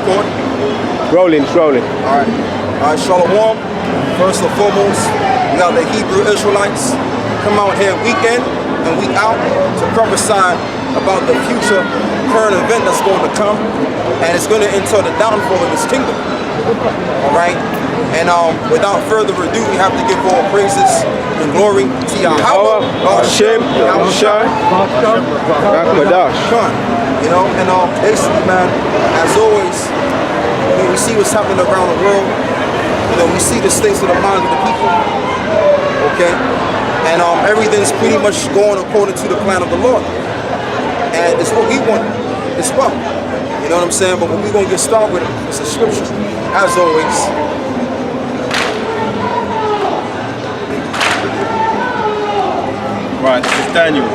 Record. Rolling, it's rolling. All right, Shalom. First and foremost, we got the Hebrew Israelites come out here week in and week out to prophesy about the future current event that's going to come, and it's going to entail the downfall of His kingdom. All right, and without further ado, we have to give all praises and glory to Yahweh, Hashem, Yahushai, Rakadash. You know, and basically, man, as always, we see what's happening around the world. You know, we see the states of the minds of the people. Okay, and everything's pretty much going according to the plan of the Lord, and it's what we want as well. You know what I'm saying? But when we're gonna get started with it, it's a scripture, as always. Right, this is Daniel,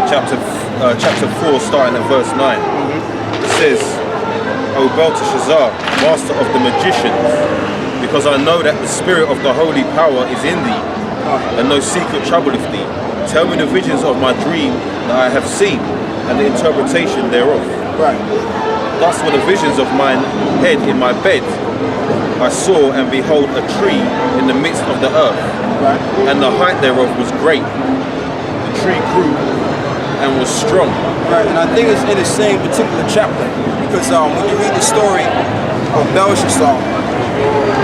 chapter 4, starting at verse 9. It says, O Belteshazzar, master of the magicians, because I know that the spirit of the holy power is in thee, and no secret troubleth thee. Tell me the visions of my dream that I have seen, and the interpretation thereof. Right. Thus were the visions of mine head in my bed. I saw, and behold, a tree in the midst of the earth, Right. and the height thereof was great. The tree grew and was strong. Right, and I think it's in the same particular chapter, because when you read the story of Belshazzar,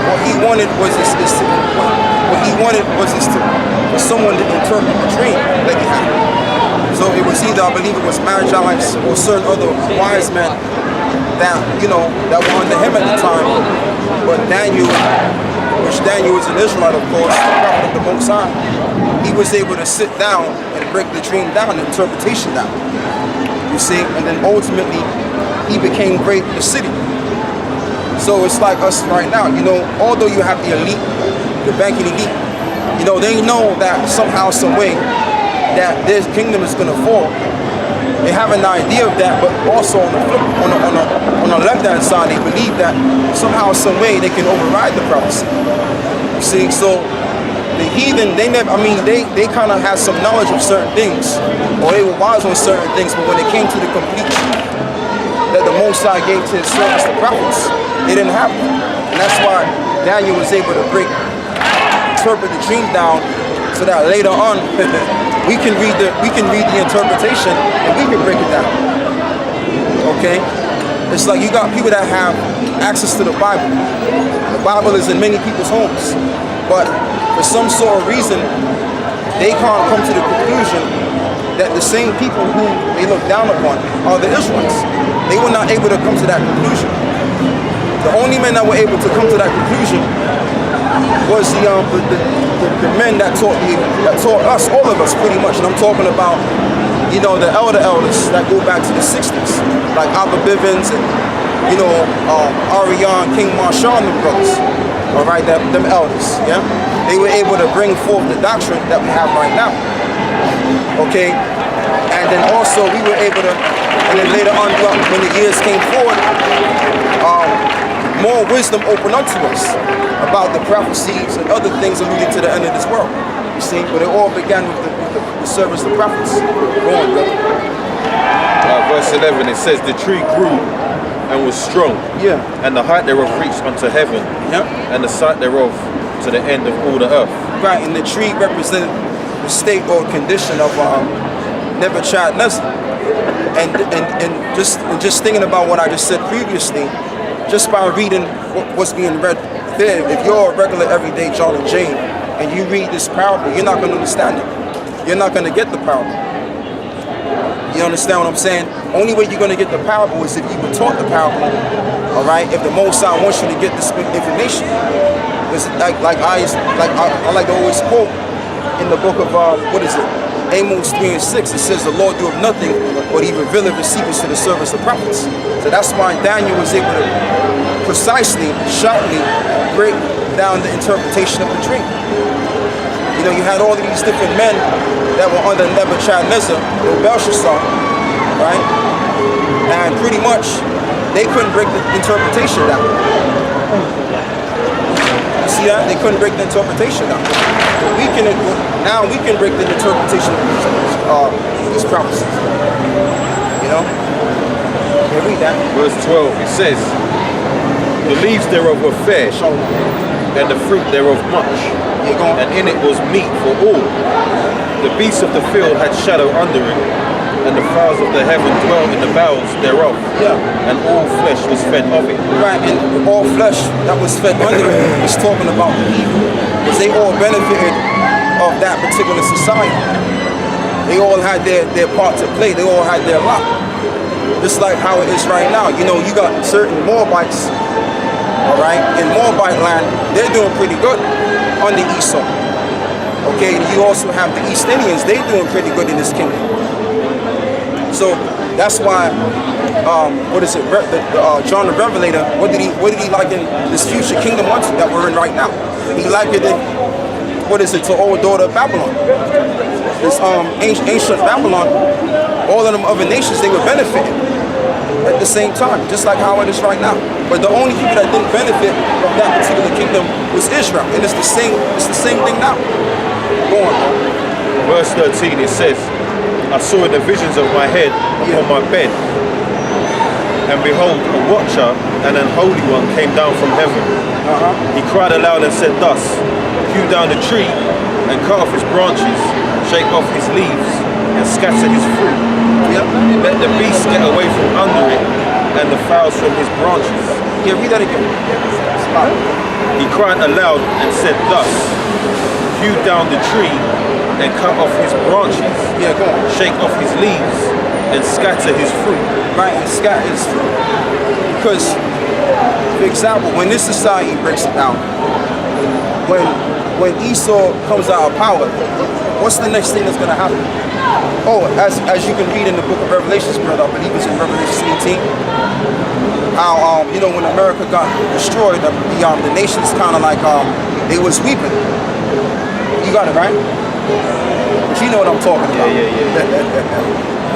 what he wanted was for someone to interpret the dream that he had. So it was either, I believe it was Magi or certain other wise men that, you know, that were under him at the time. But Daniel, which Daniel was an Israelite, of course, the prophet of the Most High, he was able to sit down and break the dream down, the interpretation down. You see, and then ultimately he became great in the city. So it's like us right now, you know, although you have the elite, the banking elite, you know, they know that somehow, some way, that their kingdom is going to fall. They have an idea of that, but also on the flip, on the left-hand side, they believe that somehow, some way, they can override the prophecy. You see, so the heathen, they kind of had some knowledge of certain things, or they were wise on certain things, but when it came to the complete truth that the Most High gave to His servants, the prophets, they didn't have it. And that's why Daniel was able to interpret the dream down, so that later on we can read the interpretation and we can break it down. Okay? It's like you got people that have access to the Bible. The Bible is in many people's homes, but for some sort of reason they can't come to the conclusion that the same people who they look down upon are the Israelites. They were not able to come to that conclusion. The only men that were able to come to that conclusion was the men that taught us, all of us pretty much, and I'm talking about, you know, the elders that go back to the 60s, like Abba Bivens and, you know, Ariane, King Marshall and them brothers, all right, them elders, yeah? They were able to bring forth the doctrine that we have right now, okay? And then also we were able to, and then later on when the years came forward, more wisdom opened up to us about the prophecies and other things alluding to the end of this world. You see, but it all began with the service of prophets. Go on, brother. Verse 11, it says, the tree grew and was strong, Yeah. and the height thereof reached unto heaven, Yep. and the sight thereof to the end of all the earth. Right, and the tree represented the state or condition of Nebuchadnezzar. And just thinking about what I just said previously, just by reading what's being read there, if you're a regular everyday John and Jane and you read this parable, you're not going to understand it. You're not going to get the parable. You understand what I'm saying? Only way you're going to get the parable is if you were taught the parable, all right? If the Most High wants you to get this information. It's like I like to always quote in the book of, Amos 3:6, it says, the Lord doeth nothing, but He revealeth His secrets to the servants of prophets. So that's why Daniel was able to precisely, sharply break down the interpretation of the dream. You know, you had all of these different men that were under Nebuchadnezzar, or Belshazzar, right? And pretty much, they couldn't break the interpretation down. You see that? They couldn't break the interpretation down. But now we can break the interpretation of these prophecies. You know? Okay, read that. Verse 12, it says, The leaves thereof were fair, and the fruit thereof much, You're going. and in it was meat for all. The beasts of the field had shadow under it, and the fowls of the heaven dwelt in the bowels thereof. Yeah. And all flesh was fed of it. Right, and all flesh that was fed under it is talking about the people, because they all benefited of that particular society. They all had their part to play. They all had their lot. Just like how it is right now. You know, you got certain Moabites, all right, in Moabite land, they're doing pretty good under Esau. Okay, you also have the East Indians, they're doing pretty good in this kingdom. So that's why, John the Revelator, what did he liken this future kingdom unto that we're in right now? He likened it, to old daughter of Babylon. This ancient Babylon, all of them other nations, they were benefiting at the same time, just like how it is right now. But the only people that didn't benefit from that particular kingdom was Israel, and it's the same thing now. Go on. Verse 13, it says, I saw in the visions of my head upon my bed, and behold, a watcher and an holy one came down from heaven. He cried aloud and said thus, hew down the tree and cut off his branches, shake off his leaves and scatter his fruit. Let the beasts get away from under it and the fowls from his branches. Yeah, read that again. He cried aloud and said thus, hew down the tree and cut off his branches, Yeah, go on. shake off his leaves and scatter his fruit. Right, and scatter his fruit. Because, for example, when this society breaks it down, when Esau comes out of power, what's the next thing that's going to happen? Oh, as you can read in the book of Revelations, brother, I believe it's in Revelation 18, how, when America got destroyed, the nations kind of like, they was weeping. You got it, right? But you know what I'm talking about.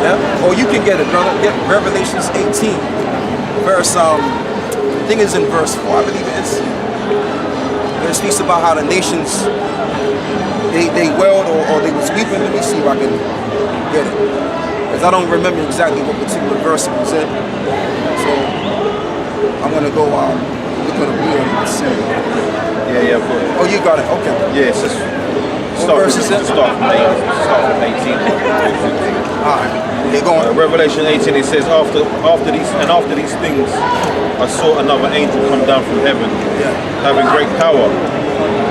Yeah? Or you can get it, brother. Get Revelations 18, verse, I think it's in verse 4, I believe it is. It speaks about how the nations, they wailed or they was weeping. Let me see if I can get it. Because I don't remember exactly what particular verse it was in. So, I'm going to go look at a real and see. Yeah, I've got it. Oh, you got it, okay. Yeah, it's just What verse is it? Start from 18. Alright, they're going. Revelation 18, it says, after these things, I saw another angel come down from heaven, having great power,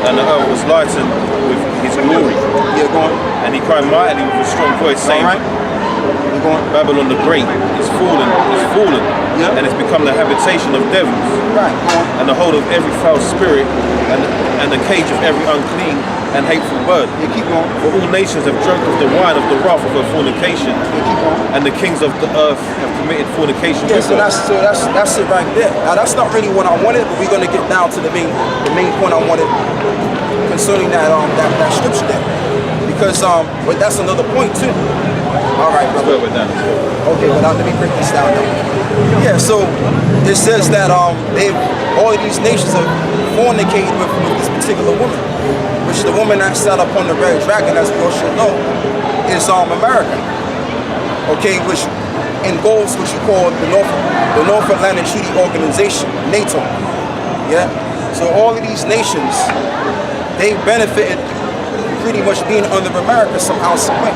and the earth was lightened with his glory. Yeah, go on. And he cried mightily with a strong voice, saying, Alright. You're going. Babylon the Great is fallen, Yeah. and it's become the habitation of devils, Right, go on. and the hold of every foul spirit, and the cage of every unclean and hateful bird. Yeah, keep going. For all nations have drunk of the wine of the wrath of her fornication, Yeah, keep going. and the kings of the earth have committed fornication Yeah, with so her. that's it right there. Now that's not really what I wanted, but we're gonna get down to the main point I wanted concerning that scripture there. Because but that's another point too. All right, brother. Further down. Okay, well now let me break this down now. Yeah, so it says that all of these nations have fornicated with this particular woman, which the woman that sat up on the red dragon, as we all should know, is America. Okay, which engulfs what you call the North Atlantic Treaty Organization, NATO. Yeah. So all of these nations, they benefited pretty much being under America somehow, some way,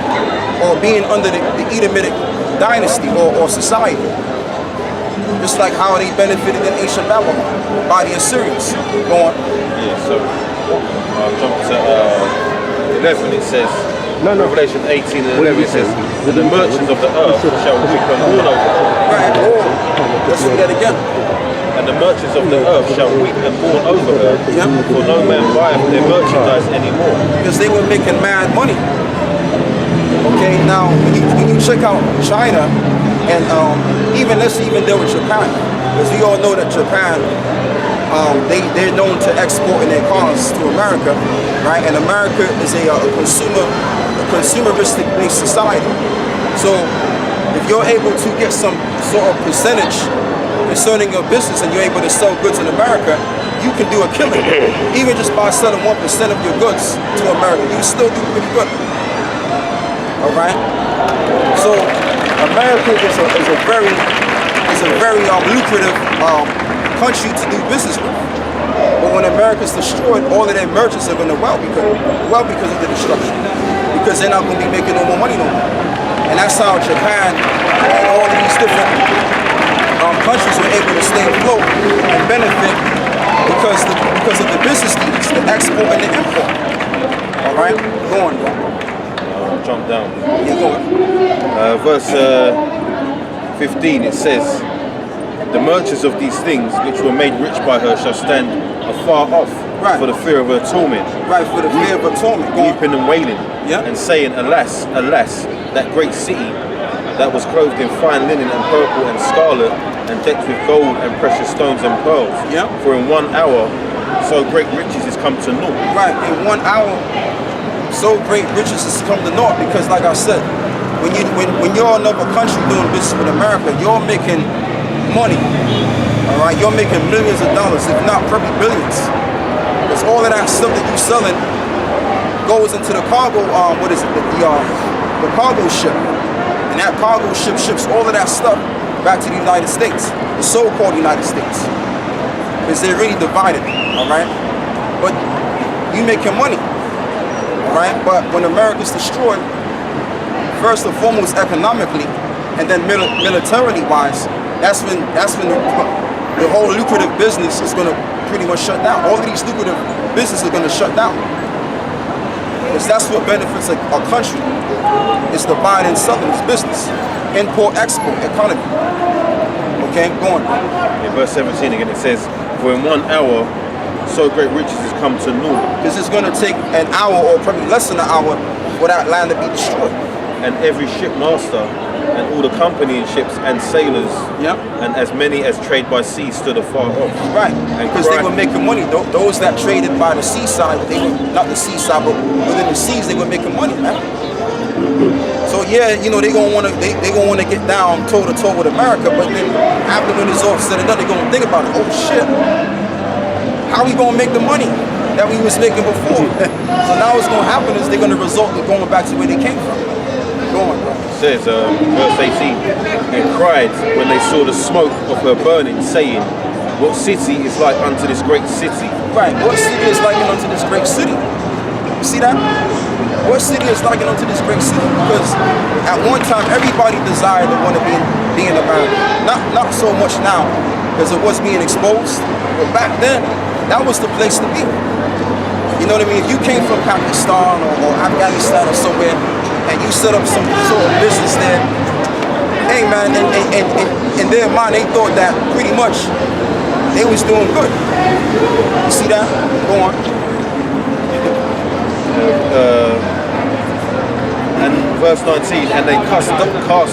or being under the Edomitic dynasty or society. Just like how they benefited in ancient Babylon by the Assyrians. Go on. Yeah, so I'll jump to 11. It says, Revelation 18 and 11, it says, the merchants of the earth shall weep and mourn over her. Right. Oh, let's read that again. And the merchants of the earth shall weep and mourn over her, for no man buyeth their merchandise anymore. Because they were making mad money. Okay, now when you check out China, and let's even deal with Japan, because we all know that Japan, they're known to exporting their cars to America, right? And America is a consumeristic based society. So if you're able to get some sort of percentage concerning your business and you're able to sell goods in America, you can do a killing. Even just by selling 1% of your goods to America, you still do pretty good. All right. So America is a very lucrative country to do business with. But when America's destroyed, all of their merchants are going to well because of the destruction. Because they're not going to be making no more money no more. And that's how Japan and all of these different countries were able to stay afloat and benefit because of the business needs, the export and the import. All right, go on, bro. Jump down. Yeah, go on. Verse 15, it says, the merchants of these things which were made rich by her shall stand afar off for the fear of her torment. Right, for the fear of her torment. Go on. Weeping and wailing, Yeah. and saying, alas, alas, that great city that was clothed in fine linen and purple and scarlet and decked with gold and precious stones and pearls. Yeah. For in 1 hour so great riches is come to naught. Right, in 1 hour, so great riches has come to naught because, like I said, when you're another country doing business with America, you're making money. All right, you're making millions of dollars, if not probably billions. Because all of that stuff that you're selling goes into the cargo. What is it? The cargo ship, and that cargo ship ships all of that stuff back to the United States, the so-called United States, because they're really divided. All right, but you making money. Right, but when America's destroyed, first and foremost economically, and then militarily wise, that's when the whole lucrative business is going to pretty much shut down. All of these lucrative businesses are going to shut down, because that's what benefits a country. It's the buying and selling, it's business, import, export, economy. Okay, go on. In verse 17 again, it says, for in 1 hour so great riches is come to naught. Because it's going to take an hour or probably less than an hour for that land to be destroyed. And every shipmaster and all the company in ships and sailors, and as many as trade by sea stood afar off. Right, and because they were making money. Those that traded by the seaside, they were not the seaside, but within the seas, they were making money, man. So yeah, you know, they gonna wanna get down toe to toe with America, but then after when it's all said and done, they gonna think about it. Oh shit, how we gonna make the money that we was making before? So now what's gonna happen is they're gonna result in going back to where they came from. Go on, bro. Says verse 18, and cried when they saw the smoke of her burning, saying, what city is like unto this great city? Right, what city is like unto this great city? You see that? What city is like unto this great city? Because at one time everybody desired to want to be in America. Not so much now, because it was being exposed. But back then, that was the place to be. You know what I mean? If you came from Pakistan or Afghanistan or somewhere, and you set up some sort of business there, hey man, in their mind they thought that pretty much they was doing good. You see that? Go on. And verse 19, and they cast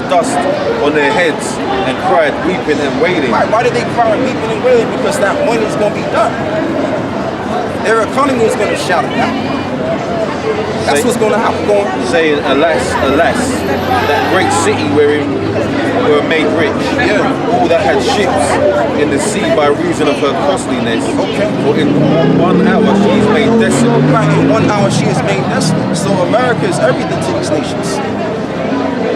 dust on their heads and cried, weeping and wailing. Right, why did they cry weeping and wailing? Because that money's going to be done. Their economy is going to shout it out. That's what's going to happen. Go on. Saying, alas, alas, that great city wherein were made rich, all that had ships in the sea by reason of her costliness. Okay. For in 1 hour she is made desolate. Right, in 1 hour she is made desolate. So America is everything to these nations.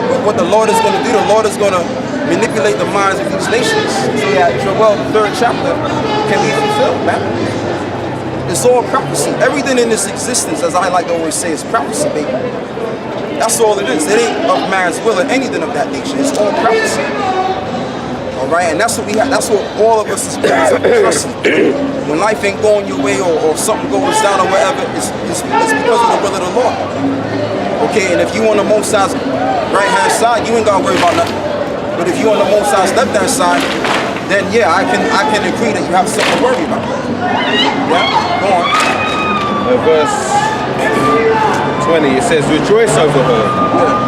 But what the Lord is going to do, the Lord is going to manipulate the minds of these nations so that Joel, the 3rd chapter, can be fulfilled, man. It's all prophecy. Everything in this existence, as I like to always say, is prophecy, baby. That's all it is. It ain't of man's will or anything of that nature. It's all prophecy. All right, and that's what we have. That's what all of us is trusting. When life ain't going your way or something goes down or whatever, it's because of the will of the Lord. Okay, and if you on the Most High's right-hand side, you ain't gotta worry about nothing. But if you on the Most High's left-hand side, then yeah, I can agree that you have something to worry about. Yeah, go on. Verse 20, it says, rejoice over her,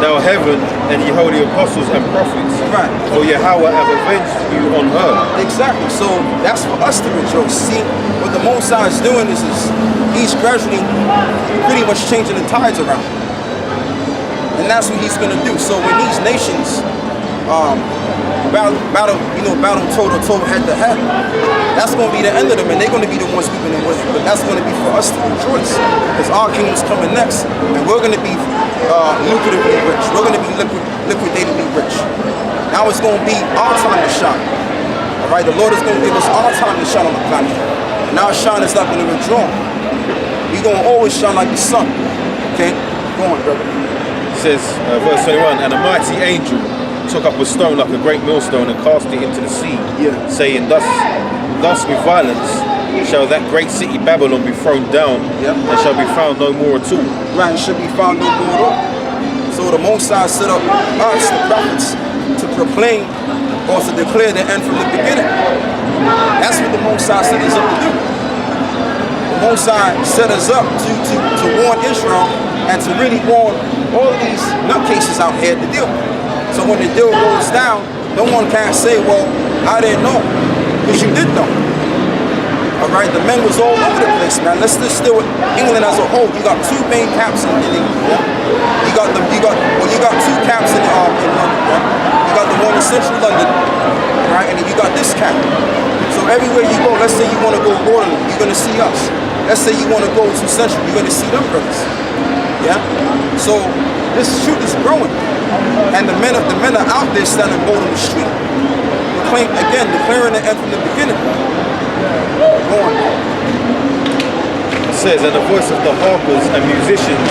thou heaven, and ye holy apostles and prophets. Right. For Yahweh have avenged you on her. Exactly. So that's for us to rejoice. See, what the Most High is doing is he's gradually pretty much changing the tides around. And that's what he's going to do. So when these nations battle toe to toe, head to head, that's going to be the end of them, and they're going to be the ones keeping them with it. But that's going to be for us to rejoice, because our kingdom's coming next, and we're going to be lucratively rich. We're going to be liquidatedly rich. Now it's going to be our time to shine. All Alright, the Lord is going to give us all time to shine on the planet. And our shine is not going to withdraw. We're going to always shine like the sun. Okay? Go on, brother. It says, verse 21, and a mighty angel took up a stone like a great millstone and cast it into the sea, saying, thus with violence shall that great city Babylon be thrown down, and shall be found no more at all. Right, it should be found no more at all. So the Most High set up us, the prophets, to proclaim or to declare the end from the beginning. That's what the Most High set us up to do. The Most High set us up to warn Israel and to really warn all of these nutcases out here to deal. So when the deal goes down, no one can say, well, I didn't know, because you did know. Alright, the men was all over the place, man. Let's just deal with England as a whole. You got two main camps in England. You got two camps in London. You got the one in central London, right? And then you got this camp. So everywhere you go, let's say you want to go Waterloo, you're gonna see us. Let's say you want to go to Central, you're gonna see them brothers. Yeah. So this truth is growing, and the men are out there standing bold on the street, declaring the end from the beginning. It says, and the voice of the harpers and musicians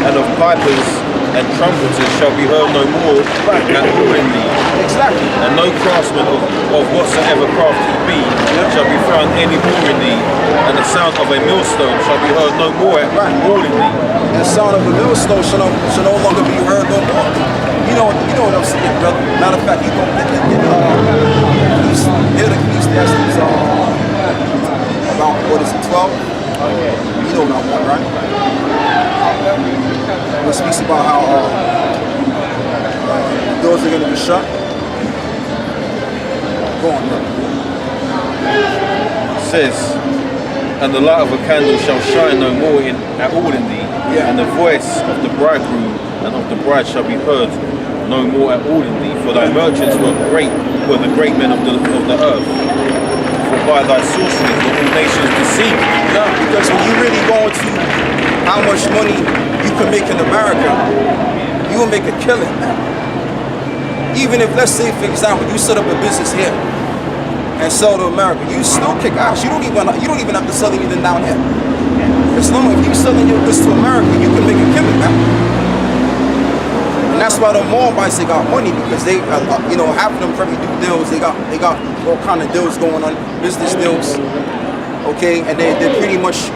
and of pipers and trumpeters shall be heard no more at all in thee. Exactly. And no craftsman of whatsoever craft he be shall be found any more in thee. And the sound of a millstone shall be heard no more at all in thee. And the sound of a millstone shall no longer be heard no more. You know what I'm saying, brother. Matter of fact, you don't get the Ecclesiastes about, what is it, 12? You know that one, right? It speaks about how doors are going to be shut. Go on, brother. It says, and the light of a candle shall shine no more at all in thee, and the voice of the bridegroom and of the bride shall be heard no more at all in thee, for thy merchants were the great men of the earth. For by thy sorcery were all nations deceived. Yeah, because when you really go into how much money you can make in America, you will make a killing, man. Even if, let's say, for example, you set up a business here and sell to America, you still kick ass. You don't even have to sell anything down here. As long as you're selling your goods to America, you can make a killing, man. And that's why the Moabites, they got money, because they, half of them probably do deals. They got all kind of deals going on, business deals, okay? And they're pretty much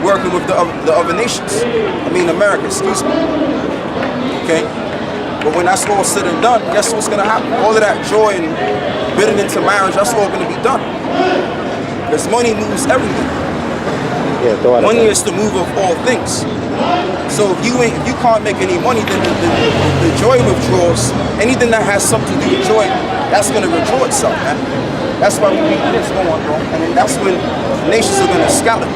working with the other nations. I mean, America, excuse me, okay? But when that's all said and done, guess what's gonna happen? All of that joy and bidding into marriage, that's all gonna be done. Because money moves everything. Money is the move of all things. So if you can't make any money, then the joy withdraws. Anything that has something to do with joy, that's gonna withdraw itself, man. That's why we need this going on, bro. And then that's when nations are gonna scatter.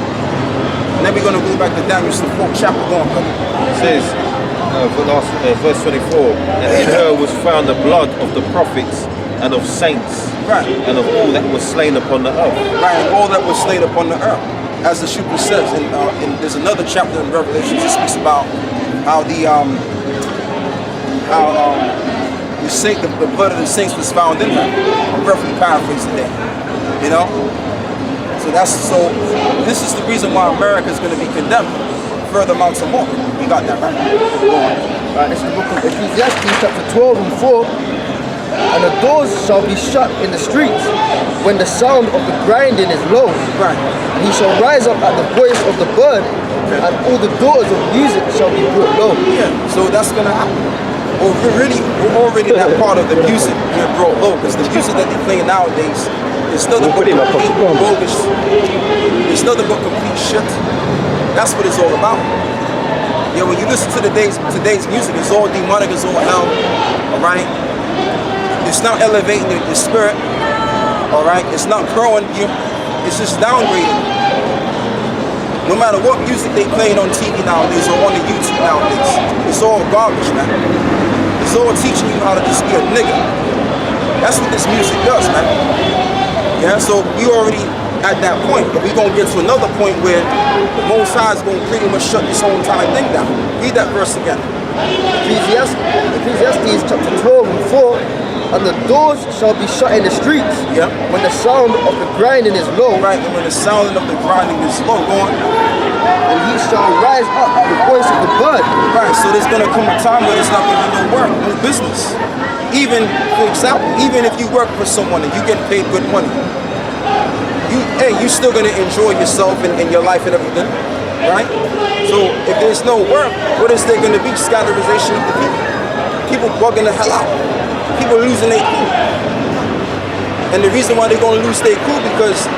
And then we're gonna go back to Daniel, the 4th chapter, going, brother. It says, verse 24, and in her was found the blood of the prophets and of saints, and of all that was slain upon the earth. Right, and all that was slain upon the earth. As the scripture says, and there's another chapter in Revelation that speaks about how the blood of the saints was found in her. I'm roughly paraphrasing that, you know. So this is the reason why America is going to be condemned further amounts of more. You got that, right? Go on. Right, this is the book of Ecclesiastes, chapter 12 and 4. And the doors shall be shut in the streets when the sound of the grinding is low. Right. And he shall rise up at the voice of the bird, and all the doors of music shall be brought low. Yeah, so that's going to happen. Well, we're already that part of the music being brought low, because the music that they're playing nowadays is nothing but complete bogus. It's nothing but complete shit. That's what it's all about. Yeah, when you listen to today's music, it's all demonic, it's all hell, all right? It's not elevating your spirit, all right? It's not growing you, it's just downgrading. No matter what music they playing on TV nowadays or on the YouTube nowadays, it's all garbage, man. It's all teaching you how to just be a nigga. That's what this music does, man. Yeah, so we already at that point, but we're gonna get to another point where the Most High is gonna pretty much shut this whole entire thing down. Read that verse again. Ecclesiastes chapter 12 and 4. And the doors shall be shut in the streets. Yep. When the sound of the grinding is low. Right, and when the sound of the grinding is low, go on. And he shall rise up at the voice of the bird. Right, so there's gonna come a time where there's not gonna be no work, no business. Even, for example, even if you work for someone and you get paid good money, you're still gonna enjoy yourself and your life and everything, right? So if there's no work, what is there gonna be? Scatterization of the people. People bugging the hell out. People losing their cool. And the reason why they're gonna lose their cool because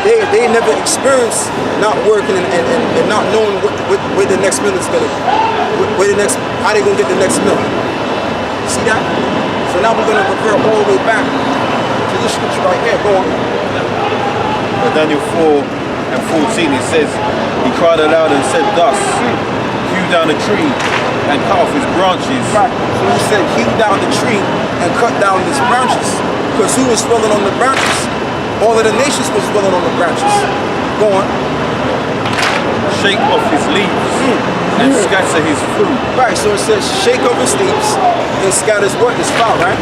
they never experienced not working and not knowing where the next meal is gonna how they gonna get the next meal. See that? So now we're gonna revert all the way back to this scripture right here. Go on. Daniel 4 and 14, it says, he cried aloud and said thus, hew down a tree and cut off his branches. Right. So he said, hew down the tree and cut down its branches. Because who was dwelling on the branches? All of the nations was dwelling on the branches. Go on. Shake off his leaves and scatter his fruit. Right, so it says, shake off his leaves and scatters what? It's foul, right?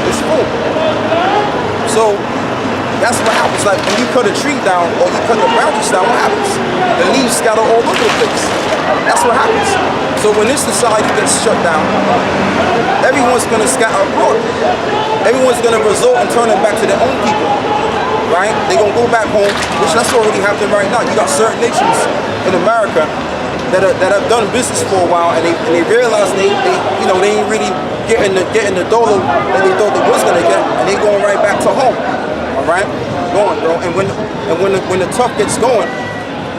It's full. So that's what happens. Like when you cut a tree down or you cut the branches down, what happens? The leaves scatter all over the place. That's what happens. So when this society gets shut down, everyone's gonna scatter abroad. Everyone's gonna resort in turning back to their own people. Right? They're gonna go back home, which that's already happening right now. You got certain nations in America that have done business for a while and they realize they ain't really getting the dollar that they thought they was gonna get, and they going right back to home. All right, going, bro. And when the tough gets going,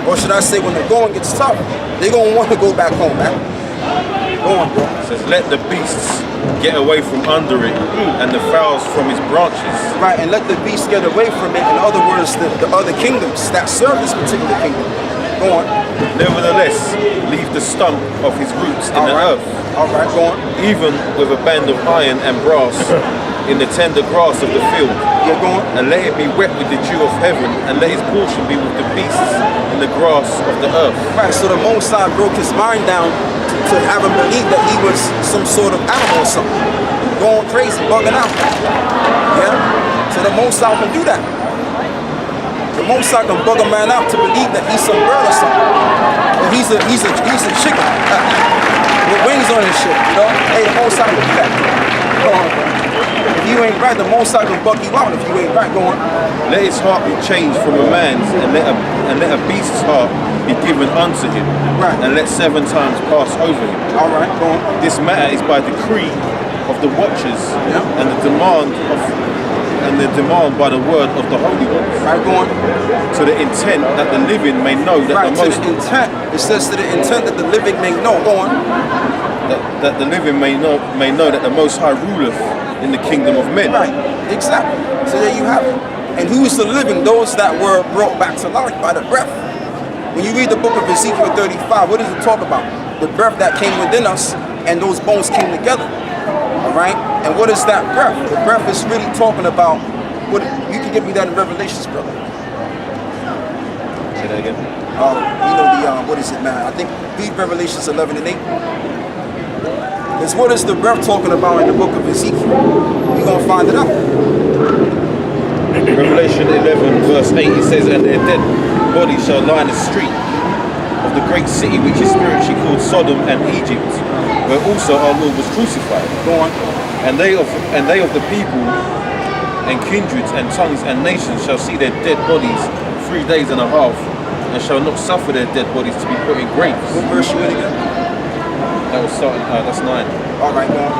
or should I say when the going gets tough, they gonna want to go back home, man. Go on, bro. It says, let the beasts get away from under it and the fowls from his branches. Right, and let the beasts get away from it. In other words, the other kingdoms that serve this particular kingdom. Go on. Nevertheless, leave the stump of his roots in the earth. All right, go on. Even with a band of iron and brass in the tender grass of the field. Yeah, go on. And let it be wet with the dew of heaven, and let his portion be with the beasts in the grass of the earth. Right, so the Most High broke his mind down to have him believe that he was some sort of animal or something. Going crazy, bugging out. Yeah? So the Most High can do that. The Most High can bug a man out to believe that he's some bird or something. Or he's a chicken. With wings on his shit, you know? Hey, the Most High can do that. Go on, bro. If you ain't right, the Most High can bug you out. If you ain't right, go on. Let his heart be changed from a man's, and let a beast's heart be given unto him. Right. And let 7 times pass over him. All right, go on. This matter is by decree of the watchers, Yeah. and the demand by the word of the Holy Ones. Right, go on. To the intent that the living may know that Right, the most to the intent. It says to the intent that the living may know. Go on. that the living may know that the Most High ruleth in the kingdom of men. Right, exactly. So there you have it. And who is the living? Those that were brought back to life by the breath. When you read the book of Ezekiel 35, what does it talk about? The breath that came within us and those bones came together. All right? And what is that breath? The breath is really talking about, you can give me that in Revelations, brother. Say that again. What is it, man? I think read Revelations 11 and 8. Because what is the breath talking about in the book of Ezekiel? You're going to find it out. Revelation 11 verse 8, it says, and their dead bodies shall lie in the street of the great city which is spiritually called Sodom and Egypt, where also our Lord was crucified. Go on. And they of the people and kindreds and tongues and nations shall see their dead bodies 3 days and a half, and shall not suffer their dead bodies to be put in graves. What verse you in again? That was starting, that's 9. All right, go on.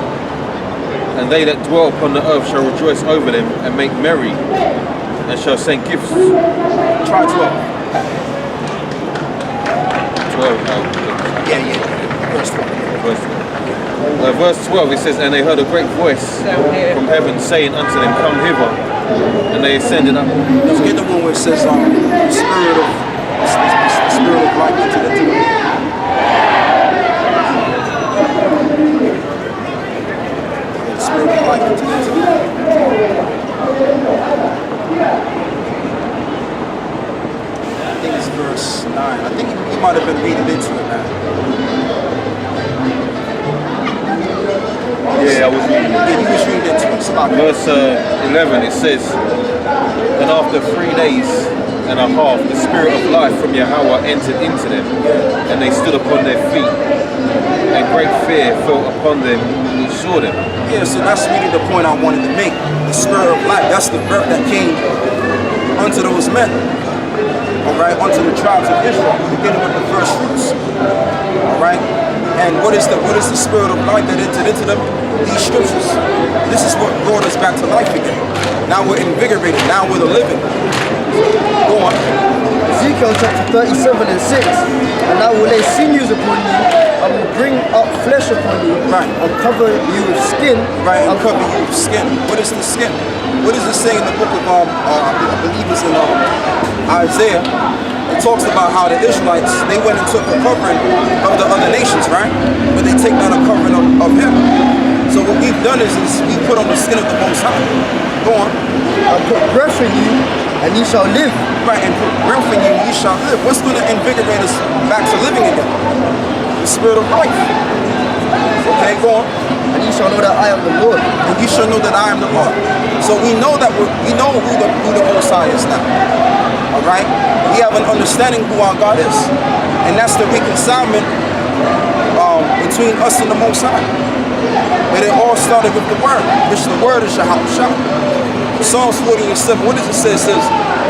And they that dwell upon the earth shall rejoice over them and make merry, and shall send gifts. Try 12. 12. Yeah. Verse 12. Verse 12, it says, and they heard a great voice from heaven saying unto them, come hither. And they ascended up. Let's get the one where it says, the spirit of life into the demon. The spirit of life into the demon. I think it's verse 9. I think he might have been reading into it, man. Yeah, I was reading. Yeah, he was reading into it. verse 11, it says, and after 3 days and a half, the spirit of life from Yahweh entered into them, and they stood upon their feet, and great fear fell upon them who saw them. Yeah, so that's really the point I wanted to make. The spirit of life, that's the birth that came unto those men. Alright, unto the tribes of Israel, beginning with the first fruits. Alright? And what is the spirit of life that entered into them? These scriptures. This is what brought us back to life again. Now we're invigorated, now we're the living. Go on. Ezekiel chapter 37 and 6. And I will lay sinews upon you, I will bring up flesh upon you, Right. and cover you with skin. Right, and cover you with skin. What is the skin? What does it say in the book of, I believe it's in Isaiah? It talks about how the Israelites, they went and took the covering of the other nations, right? But they take not a covering of him. So what we've done is we put on the skin of the Most High. Go on. I'll put breath in you, and ye shall live. Right, and put breath in you, you shall live. What's going to invigorate us back to living again? The spirit of life. Okay, go on. And ye shall know that I am the Lord. And you shall know that I am the Lord. So we know that we know who the Most High is now. All right, we have an understanding who our God is, and that's the reconcilement between us and the Most High. But it all started with the Word, which the Word is Yahushua. Psalms 40:7. What does it say? It says,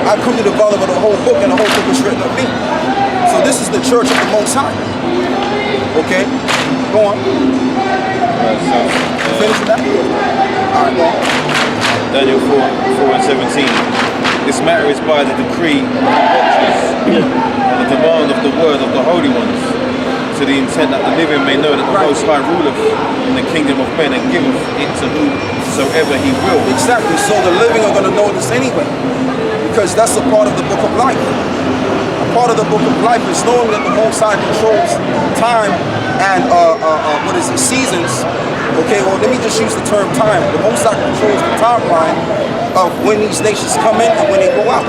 "I come to develop the whole book, and the whole book was written of me." So this is the church of the Most High. Okay, go on. Finish with that. All right, go on. Daniel 4:17. This matter is by the decree of the watchers and the demand of the word of the holy ones, to the intent that the living may know that the Most High ruleth in the kingdom of men and giveth it to whomsoever he will. Exactly. So the living are going to know this anyway, because that's a part of the book of life. A part of the book of life is knowing that the Most High controls time and seasons. Okay, well, let me just use the term time. The Most High controls the timeline of when these nations come in and when they go out.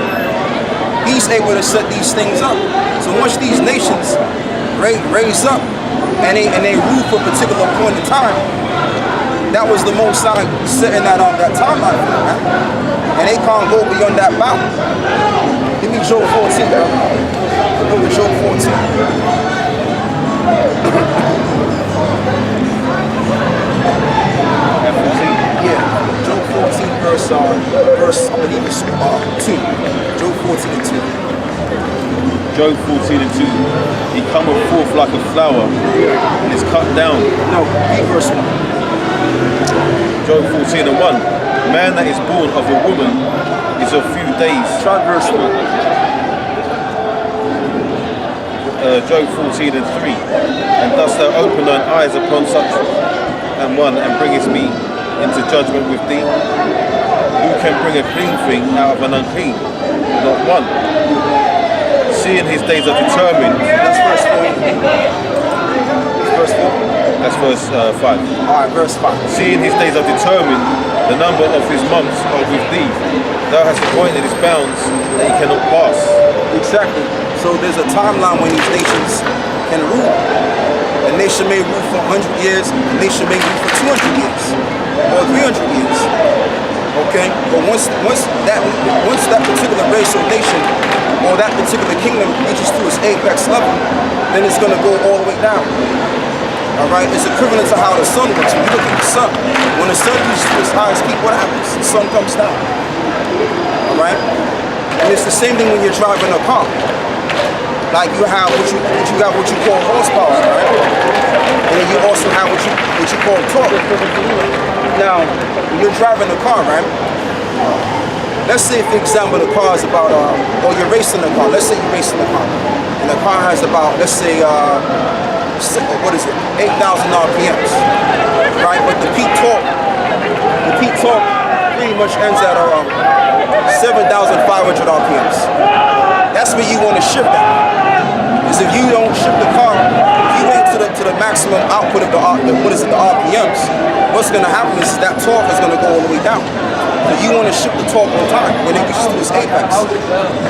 He's able to set these things up. So once these nations raise up and they rule for a particular point in time, that was the Most High setting that timeline for them, man. And they can't go beyond that bound. Give me Job 14, bro. Go to Job 14. Yeah, Job 14 verse I believe it's 2. Job 14 and 2. Job 14 and 2. He cometh forth like a flower and is cut down. No, read verse 1. Job 14 and 1. Man that is born of a woman is of few days. Try verse 1. Job 14 and 3. And dost thou open thine eyes upon such an one, and bringest me into judgment with thee? Who can bring a clean thing out of an unclean? Not one. Seeing his days are determined. That's verse 4. Verse 4. That's verse 5. Alright, verse 5. Seeing his days are determined, the number of his months are with thee. Thou hast appointed his bounds that he cannot pass. Exactly. So there's a timeline when these nations can rule. A nation may rule for 100 years, a nation may rule for 200 years, or 300 years. Okay? But once that particular race or nation or that particular kingdom reaches to its apex level, then it's going to go all the way down. All right? It's equivalent to how the sun works. When you look at the sun, when the sun reaches to its highest peak, what happens? The sun comes down. All right? And it's the same thing when you're driving a car. Like you have what you call horsepower, right? And then you also have what you call torque. Now, when you're driving a car, right? Let's say, for example, the car is about, or you're racing the car. Let's say you're racing the car, and the car has about, let's say, 8,000 RPMs, right? But the peak torque pretty much ends at 7,500 RPMs. That's where you want to shift at. Because if you don't shift the car, if you wait to the maximum output of the RPMs, what's going to happen is that torque is going to go all the way down. So you want to shift the torque on time when it reaches to its apex,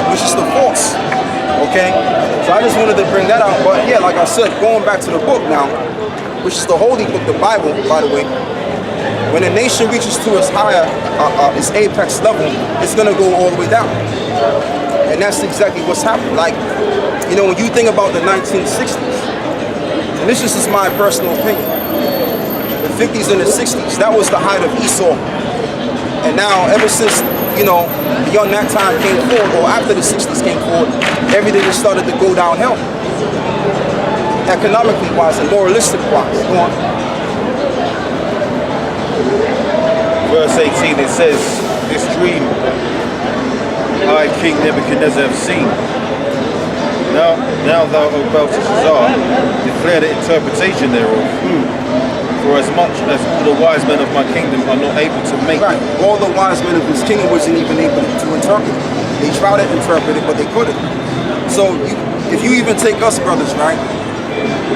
which is the force. Okay? So I just wanted to bring that out. But yeah, like I said, going back to the book now, which is the holy book, the Bible, by the way, When a nation reaches to its higher, its apex level, it's gonna go all the way down. And that's exactly what's happened. Like, you know, when you think about the 1960s, and this is just my personal opinion, the 50s and the 60s, that was the height of Esau. And now, ever since, you know, beyond that time came forward, or after the 60s came forward, everything just started to go downhill. Economically wise and moralistic wise. Go on. Verse 18, it says, this dream I, King Nebuchadnezzar, have seen. Now thou, O Belteshazzar, declare the interpretation thereof. For as much as all the wise men of my kingdom are not able to make Right. All the wise men of his kingdom wasn't even able to interpret it. They tried to interpret it, but they couldn't. So if you even take us brothers, right?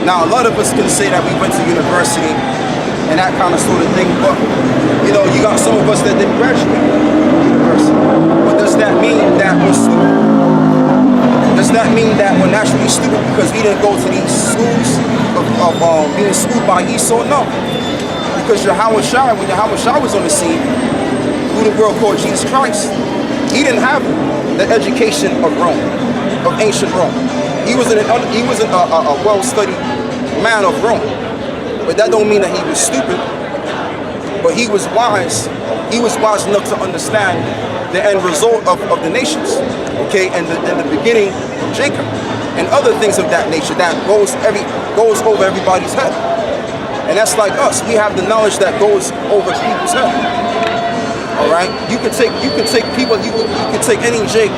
Now, a lot of us can say that we went to university and that kind of sort of thing, but you know, you got some of us that didn't graduate university. But does that mean that we're stupid? Does that mean that we're naturally stupid because we didn't go to these schools of being schooled by Esau? No. Because Yahweh Shai, when Yahweh Shai was on the scene, who the world called Jesus Christ, he didn't have the education of Rome, of ancient Rome. He wasn't a well-studied man of Rome. But that don't mean that he was stupid. But he was wise. He was wise enough to understand the end result of the nations, okay, and the beginning of Jacob, and other things of that nature that goes over everybody's head. And that's like us. We have the knowledge that goes over people's head. All right. You could take people. You could take any Jake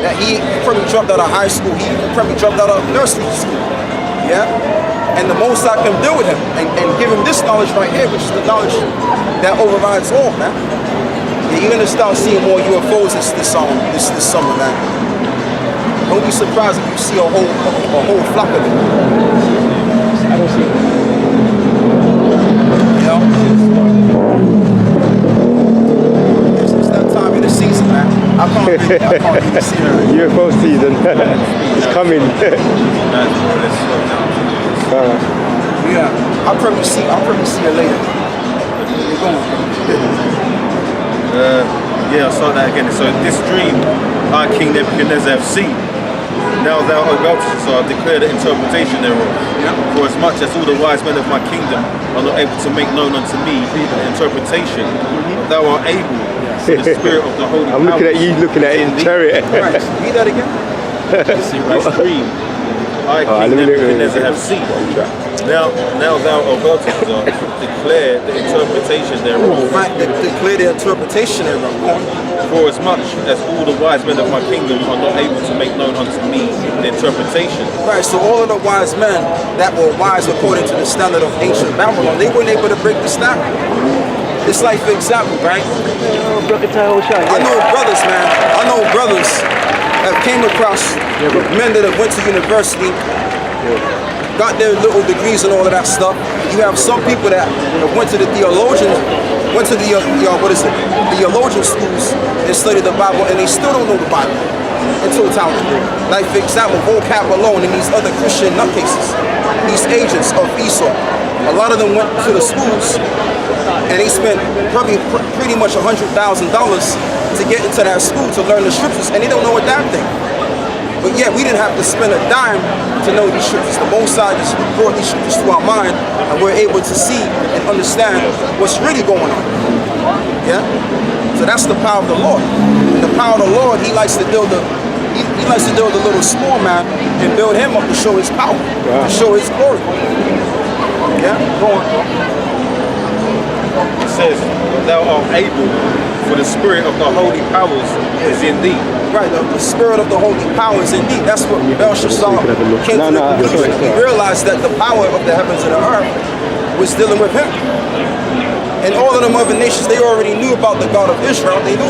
that he probably dropped out of high school. He probably dropped out of nursery school. Yeah. And the Most High can deal with him and give him this knowledge right here, which is the knowledge that overrides all, man. Yeah, you're gonna start seeing more UFOs this summer, man. Don't be surprised if you see a whole flock of them. I don't see it. You know? It's that time of the season, man. I can't even see it. UFO season. It's coming. Yeah, I'll probably see you later. You're going. Yeah, I'll start that again. So this dream I, King Nebuchadnezzar, have seen. Now thou, O Belteshazzar, declare the interpretation thereof. Yeah. For as much as all the wise men of my kingdom are not able to make known unto me the interpretation, thou art able, for the spirit of the holy I'm looking at you looking at it in chariot. Right, read that again. This dream I, King Nebuchadnezzar, have seen. Now thou, O Belteshazzar, declare the interpretation thereof. Right, declare the interpretation thereof. For as much as all the wise men of my kingdom are not able to make known unto me the interpretation. Right, so all of the wise men that were wise according to the standard of ancient Babylon, they weren't able to break the standard. It's like, for example, right? I know brothers, man. I know brothers that came across men that have went to university, got their little degrees and all of that stuff. You have some people that went to the theologian schools and studied the Bible, and they still don't know the Bible in totality. Like, for example, vocab alone and these other Christian nutcases, these agents of Esau. A lot of them went to the schools and they spent probably pretty much $100,000 to get into that school to learn the scriptures, and they don't know a damn thing. But yet we didn't have to spend a dime to know these scriptures. The Most High just brought these scriptures to our mind, and we're able to see and understand what's really going on. Yeah? So that's the power of the Lord. And the power of the Lord, he likes to deal the little small man and build him up to show his power, to show his glory. Yeah? Go on. It says, thou art able, for the spirit of the holy powers is in thee. Right, the spirit of the holy power is in thee. That's what Belshazzar came to the conclusion. He realized that the power of the heavens and the earth was dealing with him. And all of them other nations, they already knew about the God of Israel. They knew